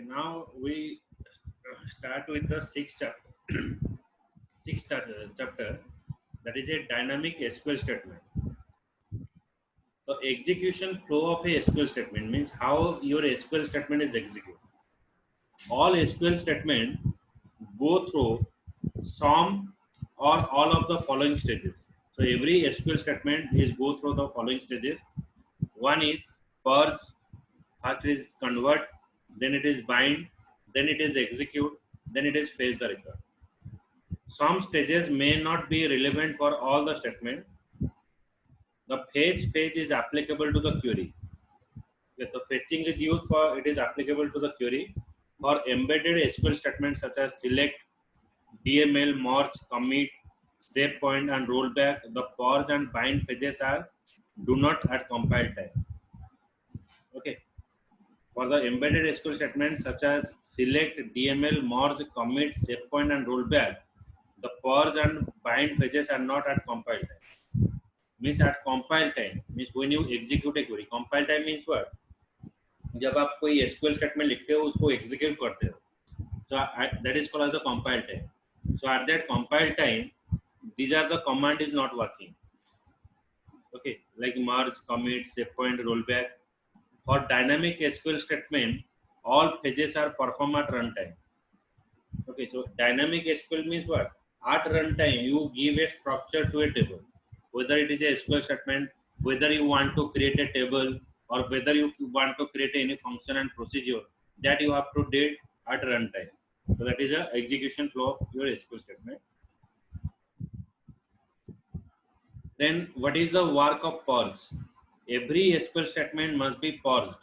Okay, now we start with the sixth chapter. Chapter, that is a dynamic SQL statement. The execution flow of a SQL statement means how your SQL statement is executed. All SQL statement go through some or all of the following stages. So every SQL statement is go through the following stages. One is purge, first is convert, then it is bind, then it is execute, then it is fetch the record. Some stages may not be relevant for all the statement. The fetch page is applicable to the query. If the fetching is used for, it is applicable to the query. For embedded SQL statements such as select, DML, merge, commit, save point and rollback, the purge and bind phases are do not at compile time. Okay. For the embedded SQL statements such as select, DML, merge, commit, save point and rollback, the purge and bind phases are not at compile time. Means at compile time means when you execute a query. Compile time means what? जब आप कोई SQL statement लिखते हो उसको execute करते हो. So that is called as the compile time. So at that compile time, these are the command is not working. Okay, like merge, commit, save point, rollback. For dynamic SQL statement, all phases are performed at runtime. Okay, so dynamic SQL means what? At runtime, you give a structure to a table. Whether it is a SQL statement, whether you want to create a table, or whether you want to create any function and procedure, that you have to do at runtime. So that is a execution flow of your SQL statement. Then what is the work of purge? Every SQL statement must be purged.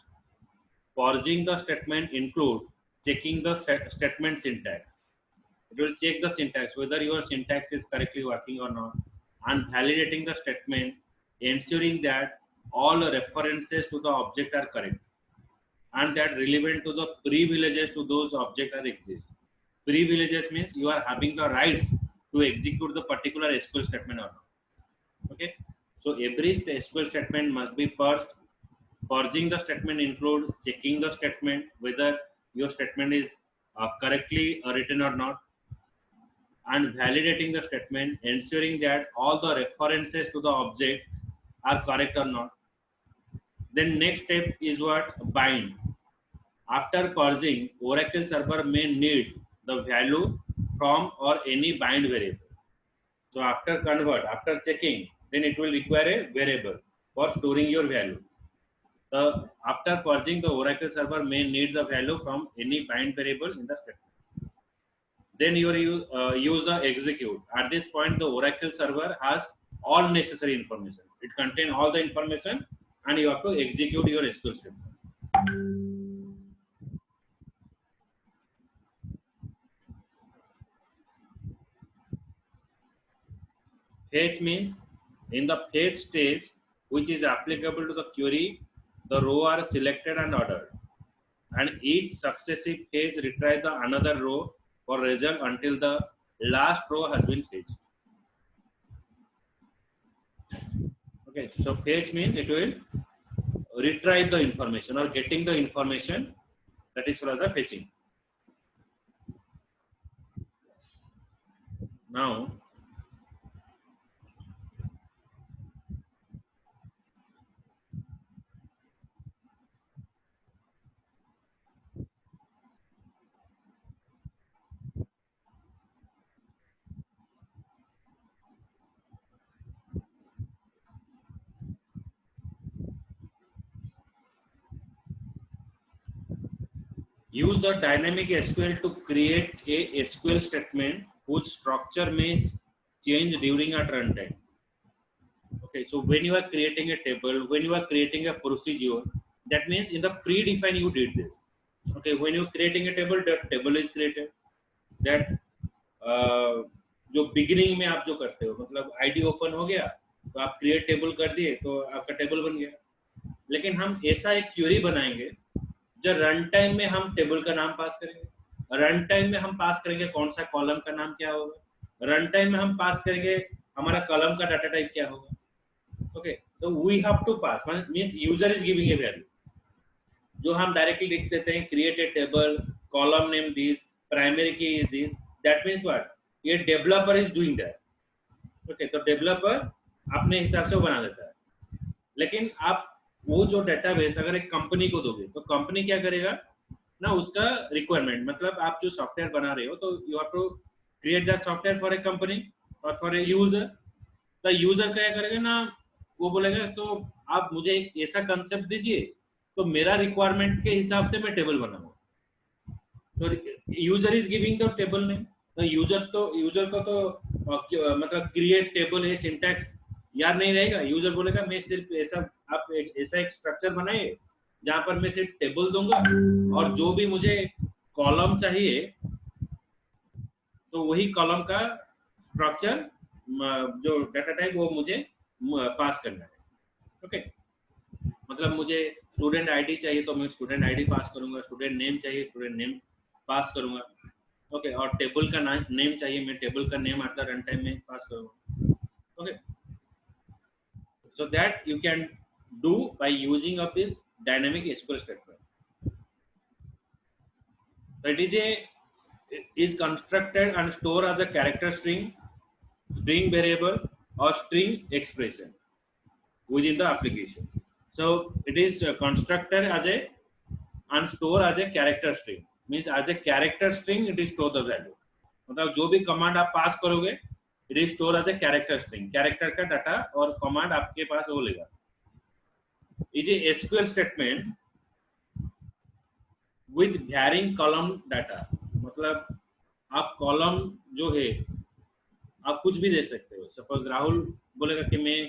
Purging the statement include checking the statement syntax. It will check the syntax, whether your syntax is correctly working or not, and validating the statement, ensuring that all references to the object are correct and that relevant to the privileges to those objects are exist. Privileges means you are having the rights to execute the particular SQL statement or not. Okay, so every SQL statement must be purged. Purging the statement include checking the statement whether your statement is correctly written or not, and validating the statement, ensuring that all the references to the object are correct or not. Then next step is what? Bind. After purging, Oracle server may need the value from or any bind variable. So after convert, after checking, then it will require a variable for storing your value. After purging, the Oracle server may need the value from any bind variable in the statement. Then you use the execute. At this point, the Oracle server has all necessary information. It contains all the information and you have to execute your SQL statement. Fetch means in the fetch stage, which is applicable to the query, the row are selected and ordered, and each successive fetch retrieve the another row for result until the last row has been fetched. Okay, so fetch means it will retrieve the information or getting the information, that is called the fetching. Now, use the dynamic SQL to create a SQL statement whose structure may change during at runtime. Okay, so when you are creating a table, when you are creating a procedure, that means in the predefined you did this. Okay, when you are creating a table, that table is created. That जो beginning में आप जो करते हो, मतलब ID open हो गया तो आप क्रिएट टेबल कर दिए तो आपका टेबल बन गया. लेकिन हम ऐसा एक क्वेरी बनाएंगे जो रन टाइम में हम टेबल का नाम पास करेंगे, रन टाइम में हम पास करेंगे कौन सा कॉलम का नाम क्या होगा, रन टाइम में हम पास करेंगे हमारा कॉलम का डाटा टाइप क्या होगा. Okay, so we have to pass. Means user is giving a value. जो हम डायरेक्टली लिख देते हैं create a table, column name this, primary key is this, that means what, ये developer is doing that. Okay, तो developer अपने हिसाब से वो बना देता है। लेकिन आप वो जो डेटाबेस अगर एक कंपनी को दोगे तो कंपनी क्या करेगा ना, उसका रिक्वायरमेंट, मतलब आप जो सॉफ्टवेयर बना रहे हो तो you have to create that software for a company और फॉर ए यूजर। तो यूजर क्या करेगा ना, वो बोलेगा तो आप मुझे एक ऐसा कंसेप्ट दीजिए तो मेरा रिक्वायरमेंट के हिसाब से मैं टेबल बनाऊंगा। तो user is giving the table name, तो यूजर को तो मतलब क्रिएट टेबल है सिंटैक्स याद नहीं रहेगा। यूजर बोलेगा मैं सिर्फ ऐसा, आप ऐसा एक स्ट्रक्चर बनाइए जहां पर मैं सिर्फ टेबल दूंगा और जो भी मुझे कॉलम चाहिए तो वही कॉलम का स्ट्रक्चर, जो डाटा टाइप वो मुझे पास करना है। ओके, मतलब मुझे स्टूडेंट आईडी चाहिए तो मैं स्टूडेंट आईडी पास करूंगा, स्टूडेंट नेम चाहिए स्टूडेंट नेम पास करूंगा। ओके, और टेबल का नेम चाहिए, मैं टेबल का नेम आता रन टाइम में पास करूंगा। Okay, so that you can do by using of this dynamic SQL statement. So it is constructed and stored as a character string, string variable or string expression within the application. So it is constructed as a and stored as a character string, means as a character string it is store the value। मतलब जो भी command आप pass करोगे it is store as a character string, character का data और command आपके पास वो लेगा। Is a SQL statement with varying column data, मतलब आप कॉलम जो है आप कुछ भी दे सकते हो। सपोज राहुल बोलेगा कि मैं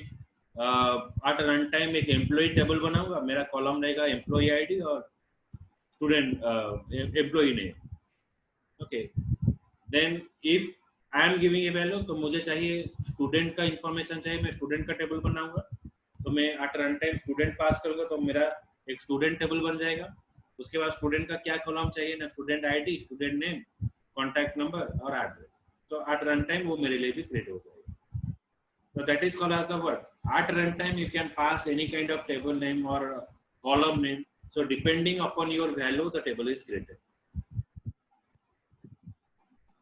एट रन टाइम एक एम्प्लॉय टेबल बनाऊंगा, मेरा कॉलम रहेगा एम्प्लॉय आईडी और student employ name. Okay, then if I'm giving a value तो मुझे चाहिए स्टूडेंट का इंफॉर्मेशन चाहिए, मैं स्टूडेंट का टेबल बनाऊंगा तो मैं at run time student pass करूंगा तो मेरा एक स्टूडेंट टेबल बन जाएगा। उसके बाद स्टूडेंट का क्या कॉलम चाहिए ना, student ID, student name, contact number और एड्रेस, तो एट रन टाइम वो मेरे लिए भी क्रिएट हो जाएगा। So that is called as the word. At runtime, you can pass any kind of table name or column name. So depending upon your value, the table is created.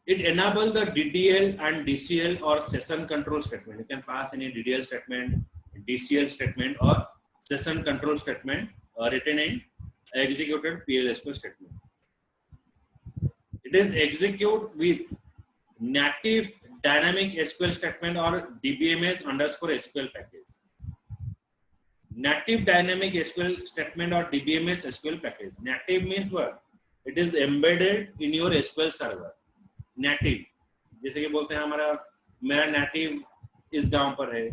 It enables the DDL and DCL or session control statement. You can pass any DDL statement, DCL statement, or session control statement written in executed PLSQL statement. It is executed with native dynamic SQL statement or DBMS underscore SQL package. Native dynamic SQL statement or DBMS SQL package. Native means what? It is embedded in your SQL server. Native, जैसे कि बोलते हैं हमारा मेरा native इस गांव पर है,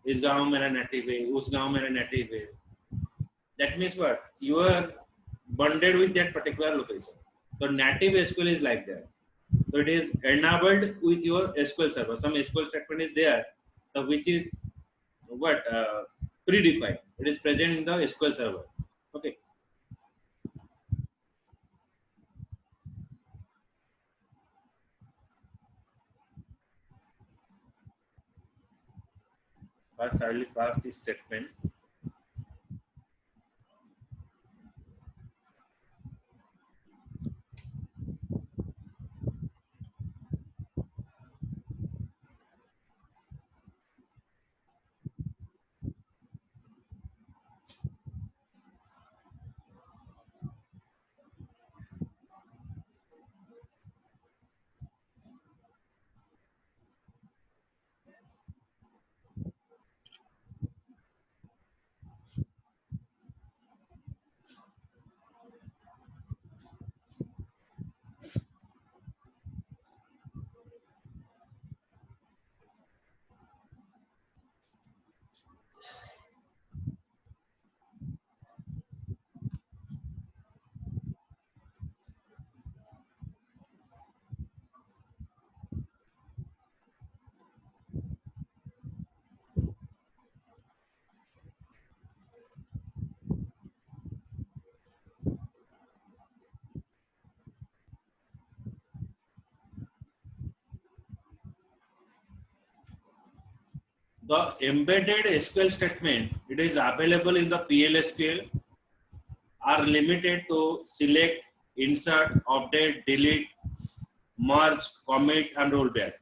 इस गांव मेरा नेटिव है, उस गांव मेरा नेटिव है। That means what? You are bonded with that particular location. So native SQL is like that. So it is enabled with your SQL server. Some SQL statement is there, which is what predefined. It is present in the SQL server. Okay. First, I will pass this statement. The embedded SQL statement, it is available in the PLSQL are limited to select, insert, update, delete, merge, commit, and rollback.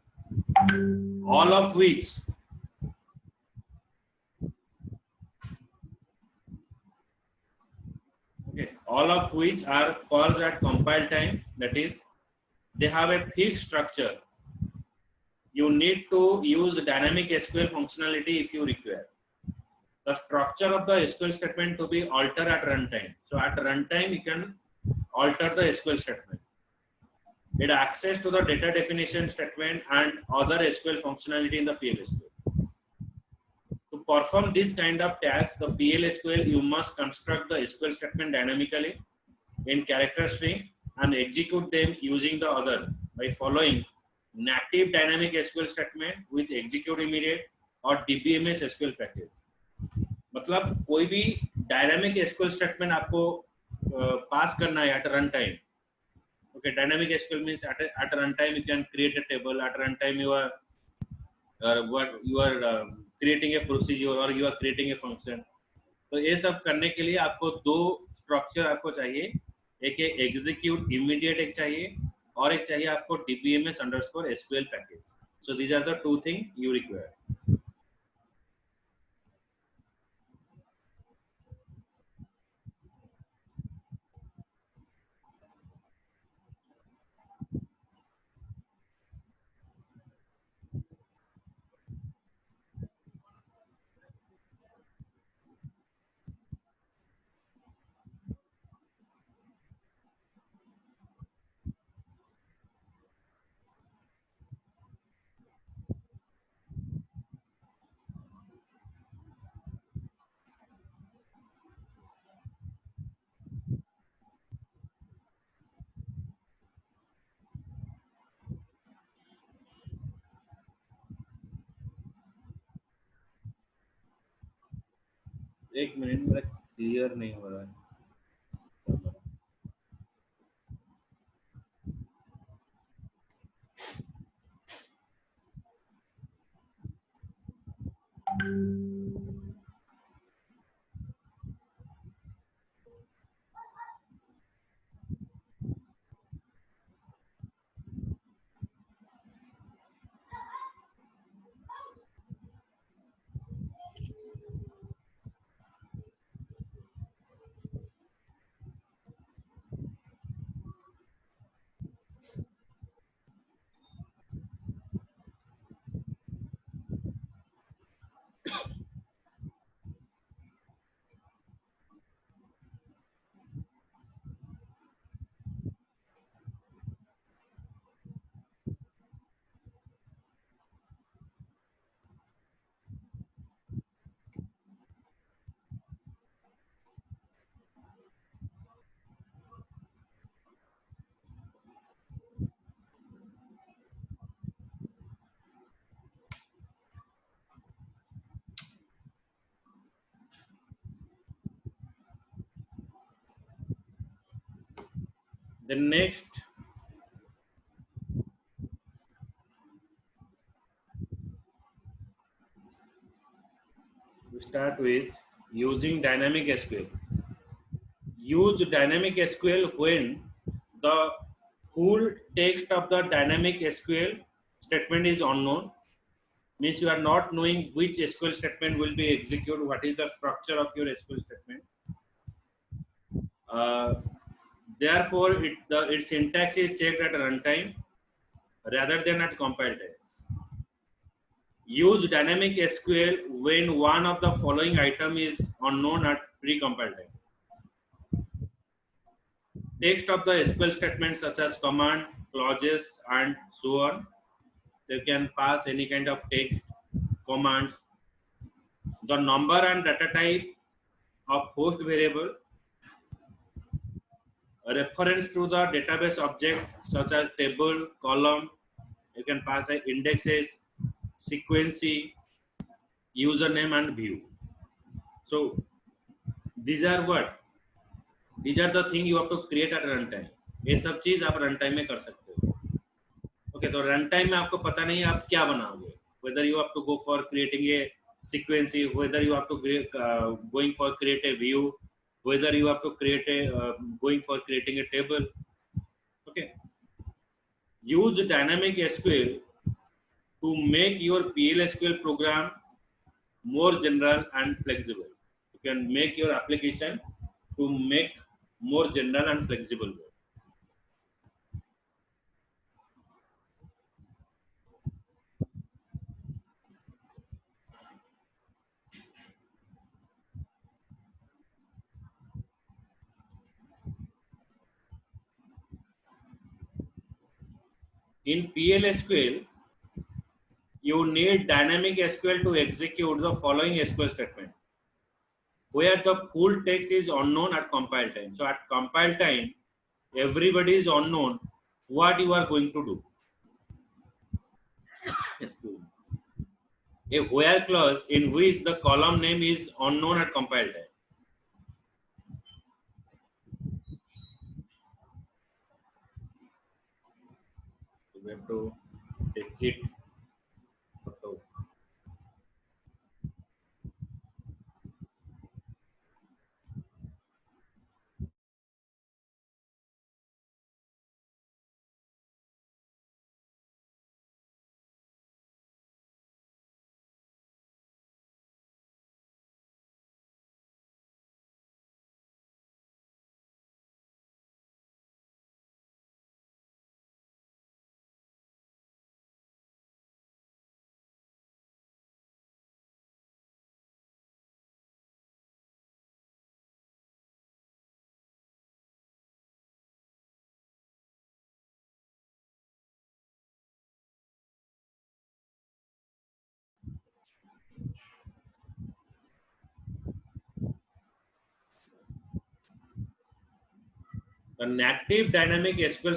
All of which all of which are calls at compile time. That is, they have a fixed structure. You need to use dynamic SQL functionality if you require. The structure of the SQL statement to be altered at runtime. So at runtime, you can alter the SQL statement. It access to the data definition statement and other SQL functionality in the PL/SQL. To perform this kind of task, the PL/SQL, you must construct the SQL statement dynamically in character string and execute them using the other by following native dynamic SQL statement with execute immediate or DBMS SQL package. मतलब कोई भी dynamic SQL statement आपको पास करना है at runtime. Okay, dynamic SQL means at runtime you can create a table. At runtime you are creating a procedure or you are creating a function. तो ये सब करने के लिए आपको दो स्ट्रक्चर आपको चाहिए. एक है execute immediate एक चाहिए और एक चाहिए आपको DBMS_SQL package. So these are the two things you require. एक मिनट मेरा क्लियर नहीं हो रहा है. The next we start with using dynamic SQL. Use dynamic SQL when the full text of the dynamic SQL statement is unknown. Means you are not knowing which SQL statement will be executed, what is the structure of your SQL statement. Therefore, its syntax is checked at runtime rather than at compile time. Use dynamic SQL when one of the following item is unknown at pre-compile time. Text of the SQL statement such as command, clauses, and so on. They can pass any kind of text, commands. The number and data type of host variable. A reference to the database object such as table, column. You can pass indexes, sequence, username, and view. So these are what? These are the things you have to create at runtime. ये सब चीज आप runtime में कर सकते हो. Okay, तो runtime में आपको पता नहीं है आप क्या बनाओगे. Whether you have to go for creating a sequence, whether you have to going for create a view, whether you have to create a going for creating a table. Okay, use dynamic SQL to make your PLSQL program more general and flexible. You can make your application to make more general and flexible. In PLSQL, you need dynamic SQL to execute the following SQL statement, where the full text is unknown at compile time. So at compile time, everybody is unknown what you are going to do. A where clause in which the column name is unknown at compile time. So we have to take it. The native dynamic SQL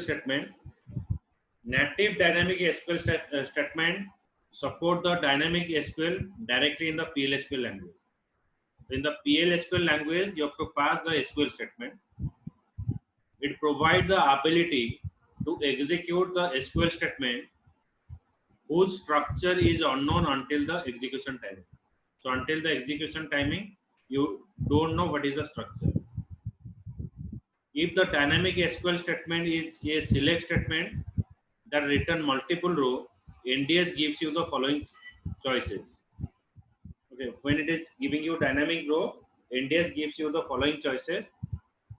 statement support the dynamic SQL directly in the PLSQL language. In the PLSQL language, you have to pass the SQL statement. It provides the ability to execute the SQL statement whose structure is unknown until the execution timing. So until the execution timing, you don't know what is the structure. If the dynamic SQL statement is a select statement that return multiple row, NDS gives you the following choices. Okay, when it is giving you dynamic row, NDS gives you the following choices.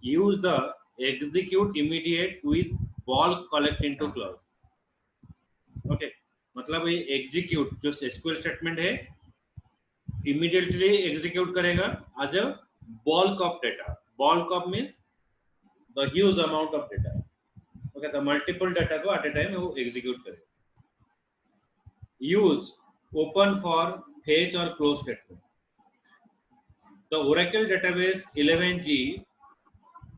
Use the execute immediate with ball collect into clause. Okay, मतलब ये execute जो SQL statement है immediately execute करेगा as a bulk of data. Bulk of means the huge amount of data. Okay, the multiple data को at a time वो execute करेगा. Use open for fetch or close statement. The Oracle database 11G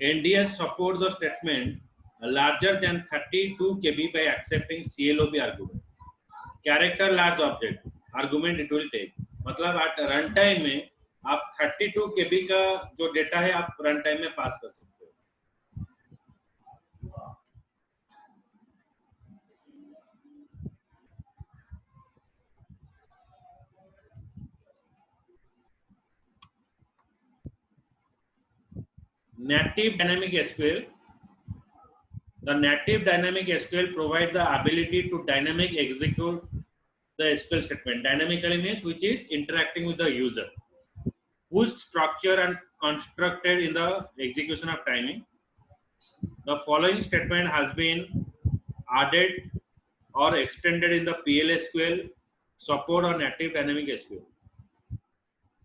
NDS support the statement larger than 32 KB by accepting CLOB argument. Character large object argument it will take. मतलब at run time में आप 32 KB का जो data है आप run time में पास कर सकते हो. Native dynamic SQL. The native dynamic SQL provide the ability to dynamic execute the SQL statement. Dynamically means which is interacting with the user, whose structure and constructed in the execution of timing. The following statement has been added or extended in the PLSQL support or native dynamic SQL.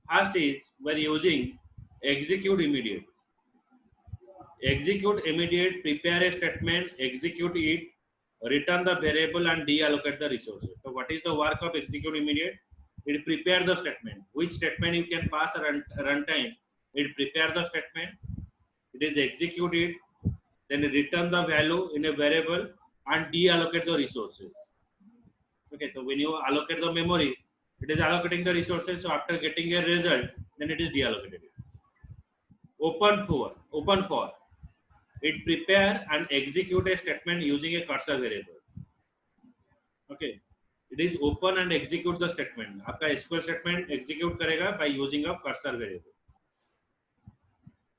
First is we're using execute immediate. Execute immediate, prepare a statement, execute it, return the variable and deallocate the resources. So what is the work of execute immediate? It prepare the statement. Which statement you can pass a runtime? It prepare the statement. It is executed, then return the value in a variable and deallocate the resources. Okay, so when you allocate the memory, it is allocating the resources. So after getting a result, then it is deallocated. Open for. It prepare and execute a statement using a cursor variable. Okay, it is open and execute the statement. आपका SQL statement execute करेगा by using a cursor variable.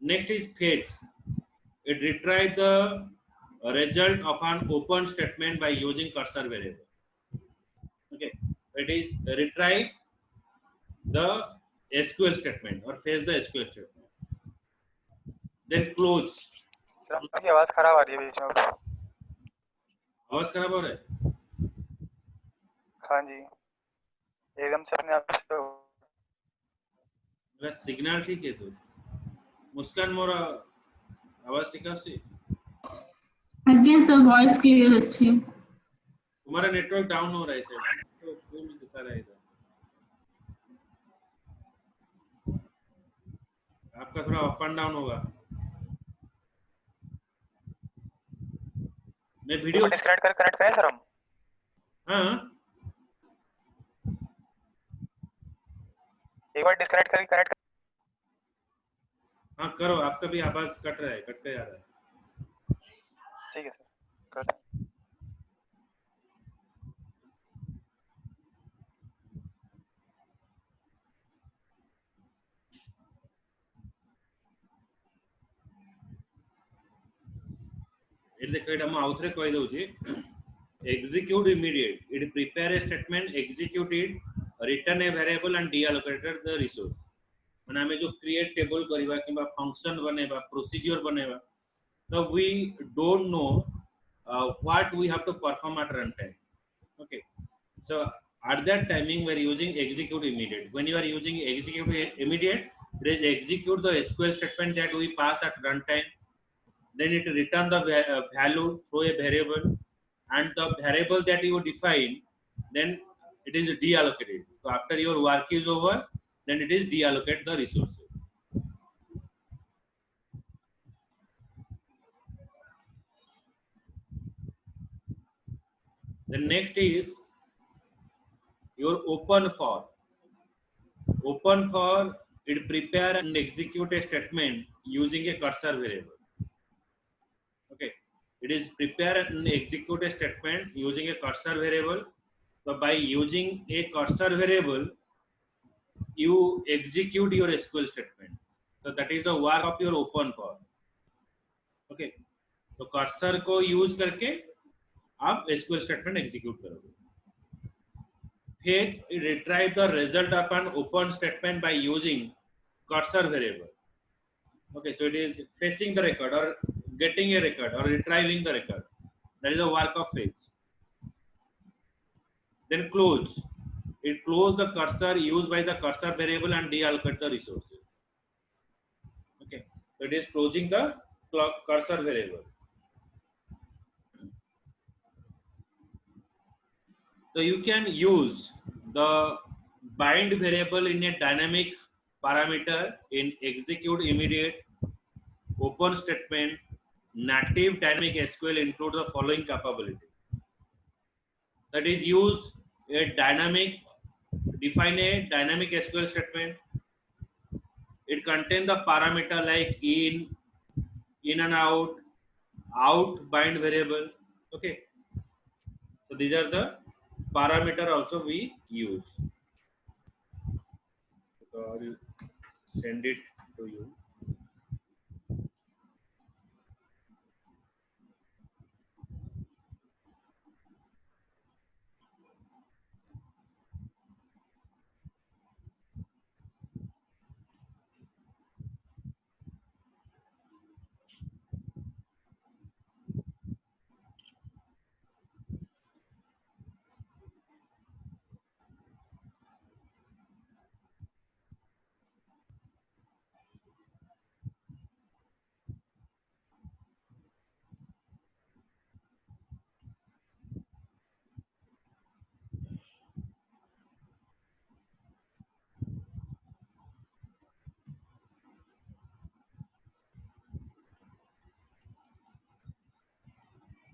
Next is fetch. It retrieve the result of an open statement by using cursor variable. Okay, it is retrieve the SQL statement or fetch the SQL statement. Then close. Sir आपकी आवाज खराब आ रही है बीच में। आवाज खराब हो रहा है? हाँ जी, एकदम से अपने आप से। मेरा सिग्नल ठीक है तो मुस्कान मोरा आवाज ठीक है से आगे सर वॉइस क्लियर अच्छी है। तुम्हारा नेटवर्क डाउन हो रहा है सर, तो फुल दिखा रहा है इधर, आपका थोड़ा अप एंड डाउन होगा। मैं वीडियो डिस्कनेक्ट कर कनेक्ट करें सर हम? हाँ एक बार डिस्कनेक्ट करके कनेक्ट। हाँ करो, आपका भी आवाज कट रहा है, कट के आ रहा है। ठीक है सर, कर रहे हैं। એટલે કઈડા માં આઉથરે કહી દઉં છે, execute immediate, it prepare a statement, execute it, return a variable and deallocated the resource. ମାନେ ଆମେ जो create table କରିବା किंबा function बनेवा, procedure बनेवा, so we don't know what we have to perform at runtime. Okay, so at that timing we are using execute immediate. When you are using execute immediate, it is execute the SQL statement that we pass at runtime, then it return the value through a variable, and the variable that you define, then it is deallocated. So after your work is over, then it is deallocate the resources. The next is your open for. Open for, it prepare and execute a statement using a cursor variable. Okay, it is prepare and execute a statement using a cursor variable. So by using a cursor variable, you execute your SQL statement. So that is the work of your open for. Okay, तो cursor को use करके आप SQL statement execute करोगे. Fetch, it retrieve the result of an open statement by using cursor variable. Okay, so it is fetching the record or getting a record or retrieving the record. That is the work of fetch. Then close, it close the cursor used by the cursor variable and deallocate the resources. Okay, so it is closing the cursor variable. So you can use the bind variable in a dynamic parameter in execute immediate, open statement, native dynamic SQL include the following capability. That is use a dynamic, define a dynamic SQL statement. It contains the parameter like in and out bind variable. Okay, so these are the parameter also we use. So I will send it to you.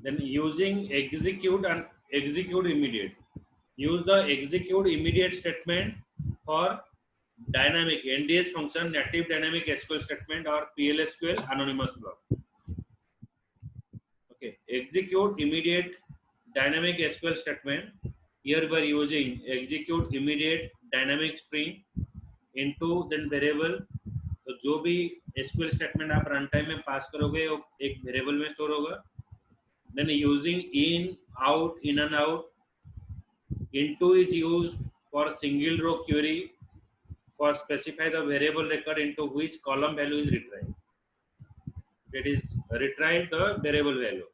Then using execute and execute immediate. Use the execute immediate statement for dynamic NDS function, native dynamic SQL statement or PLSQL anonymous block. Okay, execute immediate dynamic SQL statement. Here we are using execute immediate dynamic string into then variable. तो जो भी SQL statement आप run time में पास करोगे, एक variable में store होगा. Then using in, out, in and out. Into is used for single row query for specify the variable record into which column value is retrieved. That is retrieve the variable value.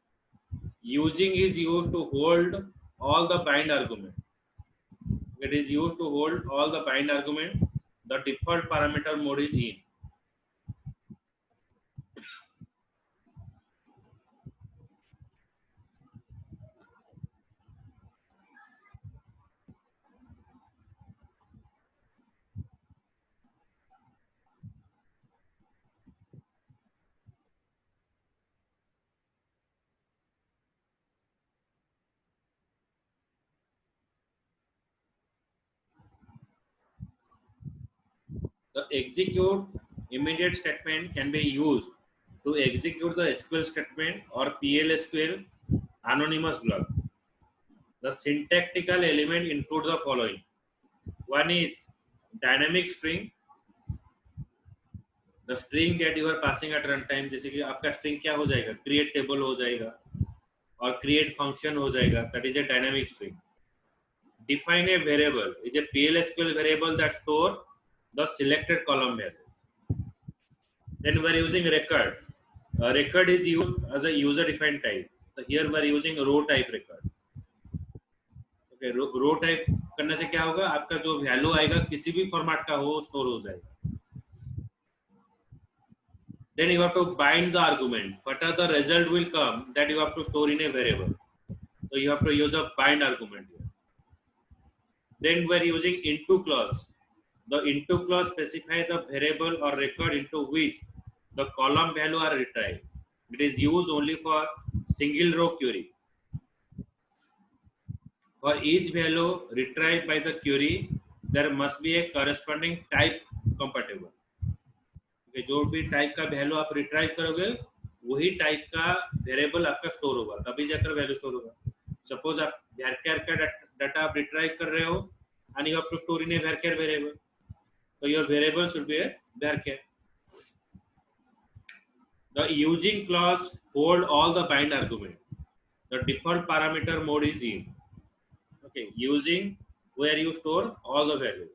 Using is used to hold all the bind argument. It is used to hold all the bind argument. The default parameter mode is in. The execute immediate statement can be used to execute the SQL statement or PLSQL anonymous block. The syntactical element include the following. One is dynamic string. The string that you are passing at runtime, जैसे कि आपका string क्या हो जाएगा, create table हो जाएगा और create function हो जाएगा. That is a dynamic string. Define a variable is a PLSQL variable that store the selected column value. Then we are using record. Record is used as a user defined type. So here we are using row type record. Okay, row type करने से क्या होगा, आपका जो value आएगा किसी भी format का हो स्टोर हो जाएगा. Then you have to bind the argument. Whatever the result will come, that you have to store in a variable. So you have to use a bind argument here. Then we are using into clause. The into clause specify the variable or record into which the column value are retrieved. It is used only for single row query. For each value retrieved by the query, there must be a corresponding type compatible. Okay, जो भी type का value आप retrieve करोगे वही type का variable आपका store होगा, तभी जाकर वैल्यू स्टोर होगा. सपोज आप varchar का डाटा आप रिट्राइव कर रहे हो and you have to store in a varchar variable, so your variable should be a varchar. The using clause hold all the bind argument. The default parameter mode is in. Okay, using where you store all the values.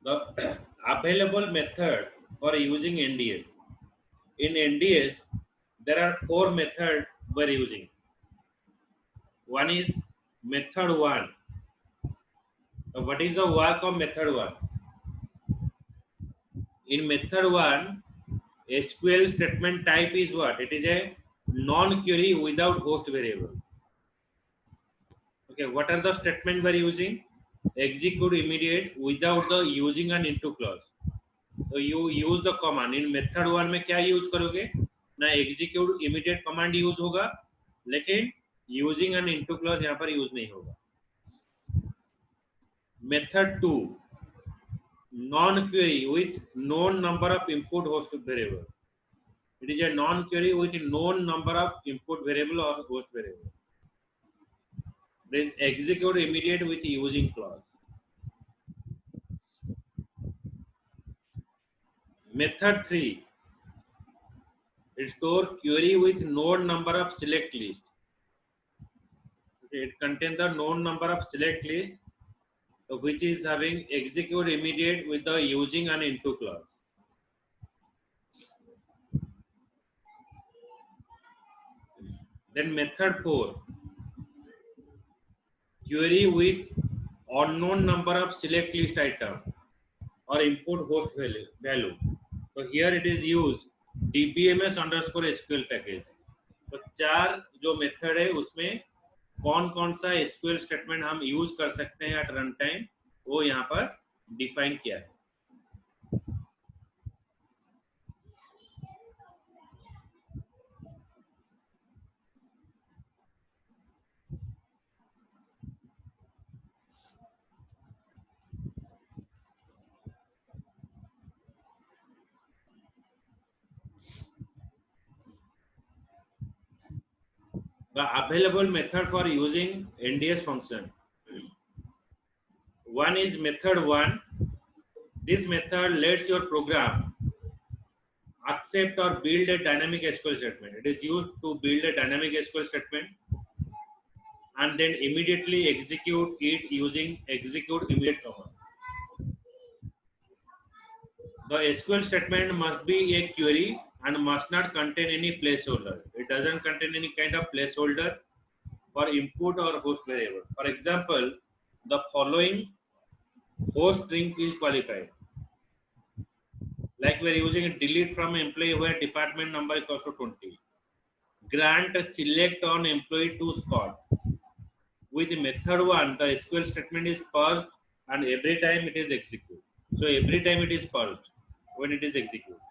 The available method for using NDS. In NDS, there are 4 methods we're using. One is method 1. What is the work of method 1? In method 1, SQL statement type is what? It is a non-query without host variable. Okay, what are the statements we're using? Execute immediate without the using an into clause. So you use the command. In method 1 में क्या use करोगे ना, execute immediate command use होगा, लेकिन using an into clause यहाँ पर use नहीं होगा. Method 2, non-query with known number of input host variable. It is a non-query with known number of input variable or host variable. There is execute immediate with using clause. Method 3, it store query with known number of select list. Okay, it contains the known number of select list which is having execute immediate with the using and into clause. Then method 4, query with unknown number of select list item or input host value. So here it is used dbms underscore SQL package. तो 4 जो method है उसमें कौन कौन सा SQL statement हम use कर सकते हैं एट रन टाइम, वो यहाँ पर डिफाइन किया है. The available method for using NDS function. One is method 1. This method lets your program accept or build a dynamic SQL statement. It is used to build a dynamic SQL statement and then immediately execute it using execute immediate command. The SQL statement must be a query and must not contain any placeholder. It doesn't contain any kind of placeholder for input or host variable. For example, the following host string is qualified. Like we are using a delete from employee where department number equals to 20. Grant select on employee to Scott. With method 1, the SQL statement is parsed and every time it is executed. So every time it is parsed when it is executed.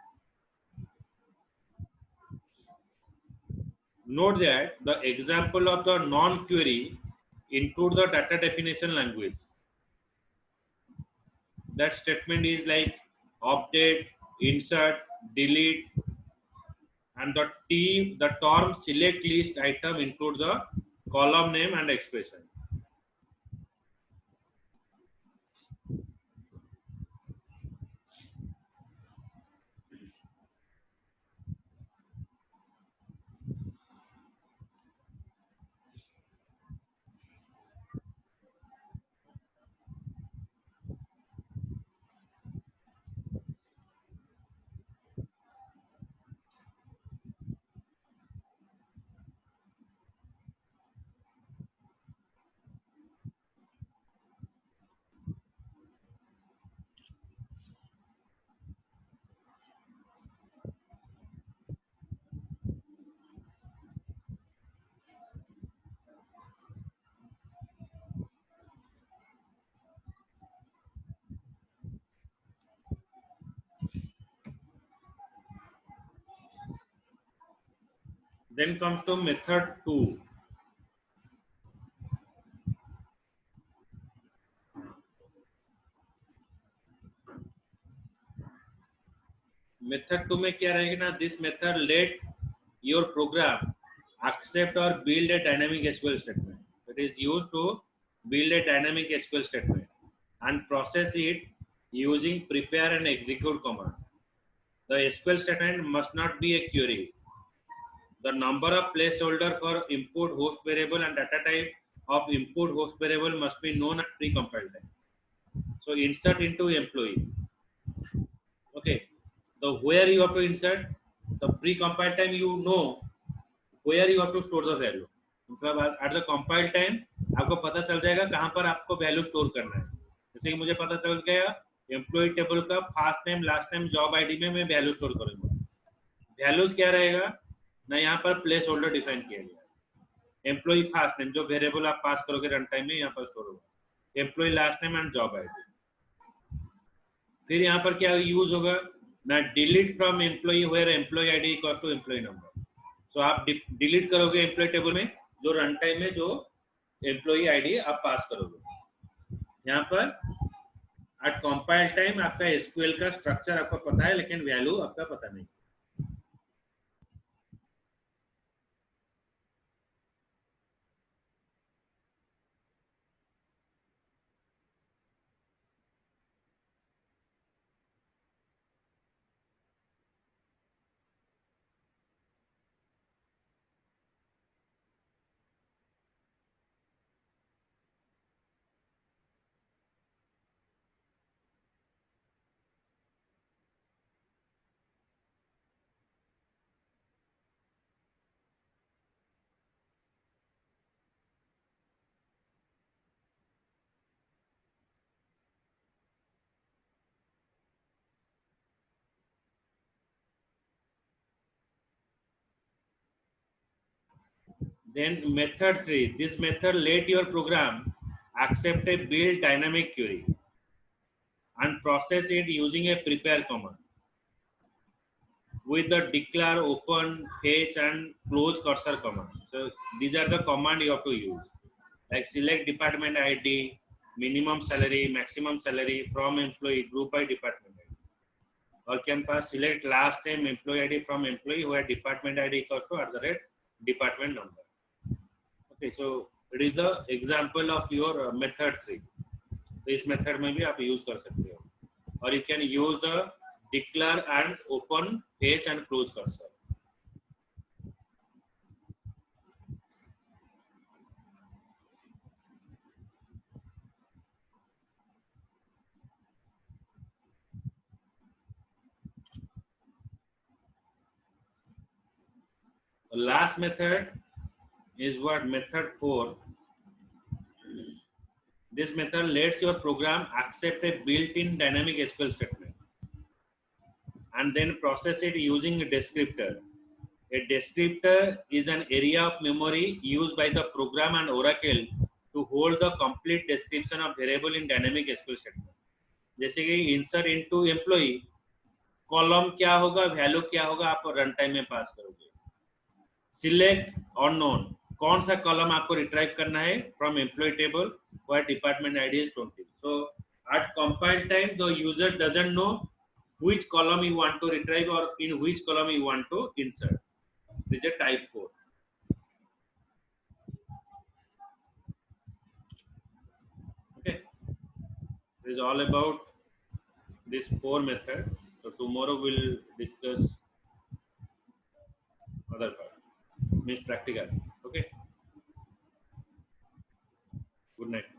Note that the example of the non-query include the data definition language. That statement is like update, insert, delete, and the term select list item include the column name and expression. Then comes to method 2. Method 2 में क्या रहेगा ना, this method let your program accept or build a dynamic SQL statement. It is used to build a dynamic SQL statement and process it using prepare and execute command. The SQL statement must not be a query. The number of placeholder for input host variable and data type of input host variable must be known at pre-compile time. So insert into employee. Okay. The where you have to insert, the pre-compile time you know where you have to store the value. मतलब at the compile time आपको पता चल जाएगा कहाँ पर आपको value store करना है. जैसे कि मुझे पता चल गया एम्प्लॉय टेबल का first name last name job ID में मैं वैल्यू स्टोर करूंगा. वैल्यूज क्या रहेगा ना, यहाँ पर प्लेस होल्डर डिफाइन किया गया है. एम्प्लॉय फर्स्ट नेम जो वेरिएबल आप पास करोगे रन टाइम में यहाँ पर स्टोर होगा. Employee last name and job ID. फिर यहाँ पर क्या यूज होगा ना, delete from employee where employee ID equals to employee number. So आप डिलीट करोगे एम्प्लॉय टेबल में जो रन टाइम में जो एम्प्लॉय आईडी आप पास करोगे. यहाँ पर एट कंपाइल टाइम आपका एसक्यूएल का स्ट्रक्चर आपको पता है लेकिन वैल्यू आपका पता नहीं. Then method 3, this method let your program accept a build dynamic query and process it using a prepare command with the declare, open, fetch and close cursor command. So these are the command you have to use, like select department ID, minimum salary, maximum salary from employee, group by department ID. Or can pass select last name employee ID from employee where department ID equals to @department number. Okay, so it is the example of your method 3. इस method में भी आप use कर सकते हो, और you can use the declare and open fetch and close cursor. The last method is what? Method 4. This method lets your program accept a built-in dynamic SQL statement and then process it using a descriptor. A descriptor is an area of memory used by the program and Oracle to hold the complete description of variable in dynamic SQL statement. जैसे कि insert into employee, column क्या होगा, value क्या होगा, आप run time में पास करोगे. Select और नोन, कौन सा कॉलम आपको रिट्राइव करना है from employ table where department ID is 20. So at compile time the user doesn't know which column you want to retrieve or in which column you want to insert. This is a type 4. Okay, this is all about this 4 method. So tomorrow we'll discuss other part, means practical. Okay, good night.